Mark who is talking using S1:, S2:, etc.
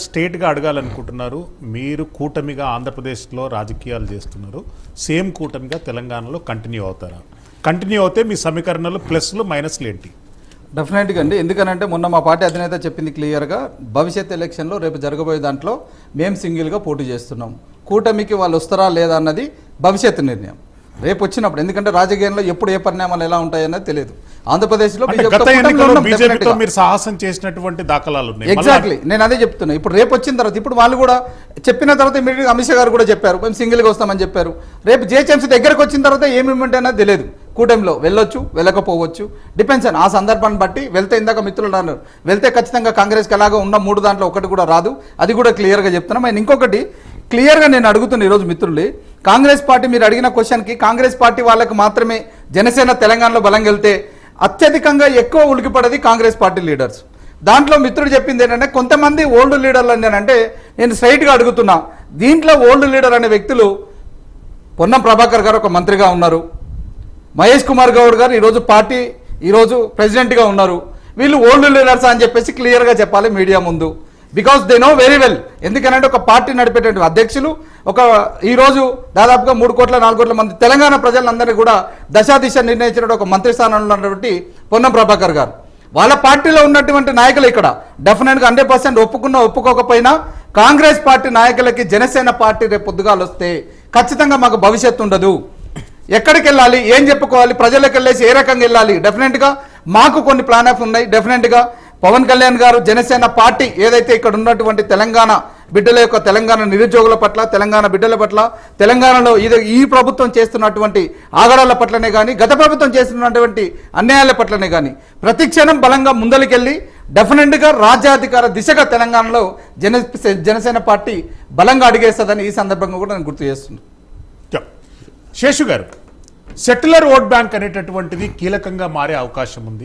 S1: స్టేట్గా అడగాలనుకుంటున్నారు. మీరు కూటమిగా ఆంధ్రప్రదేశ్లో రాజకీయాలు చేస్తున్నారు. సేమ్ కూటమిగా తెలంగాణలో కంటిన్యూ అవుతారా? కంటిన్యూ అవుతే మీ సమీకరణలు ప్లస్లు మైనస్లు ఏంటి?
S2: డెఫినెట్గా అండి. ఎందుకనంటే మొన్న మా పార్టీ అధినేత చెప్పింది క్లియర్గా, భవిష్యత్ ఎలక్షన్లో రేపు జరగబోయే దాంట్లో మేము సింగిల్గా పోటీ చేస్తున్నాం. కూటమికి వాళ్ళు వస్తారా లేదా అన్నది భవిష్యత్తు నిర్ణయం రేపు వచ్చినప్పుడు. ఎందుకంటే రాజకీయంలో ఎప్పుడు ఏ పరిణామాలు ఎలా ఉంటాయన్నది తెలియదు. ఆంధ్రప్రదేశ్లో
S1: బీజేపీతో మీరు సాహసం చేసినటువంటి దాఖలాలు ఉన్నాయి.
S2: ఎగ్జాక్ట్లీ, నేను అదే చెప్తున్నా. ఇప్పుడు రేపు వచ్చిన తర్వాత, ఇప్పుడు వాళ్ళు కూడా చెప్పిన తర్వాత ఇమీడియట్గా అమిత్ షా గారు కూడా చెప్పారు మేము సింగిల్గా వస్తామని చెప్పారు. రేపు జేహెచ్ఎంసీ దగ్గరకు వచ్చిన తర్వాత ఏం మూమెంట్ అనేది తెలియదు. కూటమిలో వెళ్ళొచ్చు, వెళ్ళకపోవచ్చు, డిపెండ్స్ అని ఆ సందర్భాన్ని బట్టి. వెళ్తే ఇందాక మిత్రులు అన్నారు, వెళ్తే ఖచ్చితంగా కాంగ్రెస్కి ఎలాగో ఉన్న 3 దాంట్లో ఒకటి కూడా రాదు. అది కూడా క్లియర్గా చెప్తున్నాం. అండ్ ఇంకొకటి క్లియర్గా నేను అడుగుతున్నా ఈరోజు మిత్రులు, కాంగ్రెస్ పార్టీ మీరు అడిగిన క్వశ్చన్కి కాంగ్రెస్ పార్టీ వాళ్ళకి మాత్రమే జనసేన తెలంగాణలో బలంగా వెళ్తే అత్యధికంగా ఎక్కువ ఉలికిపడేది కాంగ్రెస్ పార్టీ లీడర్స్. దాంట్లో మిత్రుడు చెప్పింది ఏంటంటే కొంతమంది ఓల్డ్ లీడర్లు అంటే నేను స్ట్రైట్గా అడుగుతున్నా, దీంట్లో ఓల్డ్ లీడర్ అనే వ్యక్తులు పొన్నం ప్రభాకర్ గారు ఒక మంత్రిగా ఉన్నారు, మహేష్ కుమార్ గౌడ్ గారు ఈరోజు ప్రెసిడెంట్గా ఉన్నారు. వీళ్ళు ఓల్డ్ లీడర్స్ అని చెప్పేసి క్లియర్గా చెప్పాలి మీడియా ముందు. Because they know very well. ఎందుకనంటే ఒక పార్టీ నడిపేటువంటి అధ్యక్షులు ఈరోజు దాదాపుగా 3 కోట్ల 4 కోట్ల మంది తెలంగాణ ప్రజలందరినీ కూడా దశాదిశ నిర్ణయించిన ఒక మంత్రి స్థానంలో ఉన్నటువంటి పొన్నం ప్రభాకర్ గారు, వాళ్ళ పార్టీలో ఉన్నటువంటి నాయకులు ఇక్కడ డెఫినెట్గా 100% ఒప్పుకోకపోయినా కాంగ్రెస్ పార్టీ నాయకులకి జనసేన పార్టీ రేపు పొద్దుగాలు వస్తే ఖచ్చితంగా మాకు భవిష్యత్తు ఉండదు. ఎక్కడికి వెళ్ళాలి, ఏం చెప్పుకోవాలి, ప్రజలకు వెళ్ళేసి ఏ రకంగా వెళ్ళాలి, డెఫినెట్గా మాకు కొన్ని ప్లాన్ ఆఫ్ ఉన్నాయి. డెఫినెట్గా పవన్ కళ్యాణ్ గారు జనసేన పార్టీ ఏదైతే ఇక్కడ ఉన్నటువంటి తెలంగాణ బిడ్డల యొక్క, తెలంగాణ నిరుద్యోగుల పట్ల, తెలంగాణ బిడ్డల పట్ల, తెలంగాణలో ఈ ప్రభుత్వం చేస్తున్నటువంటి ఆగడాల పట్లనే కానీ, గత ప్రభుత్వం చేస్తున్నటువంటి అన్యాయాల పట్లనే కానీ ప్రతి క్షణం బలంగా ముందలికెళ్ళి డెఫినెట్గా రాజ్యాధికార దిశగా తెలంగాణలో జనసేన పార్టీ బలంగా అడిగేస్తుందని ఈ సందర్భంగా కూడా నేను గుర్తు చేస్తున్నాను.
S1: శేషు గారు, సెటిలర్ ఓట్ బ్యాంక్ అనేటటువంటిది కీలకంగా మారే అవకాశం ఉంది.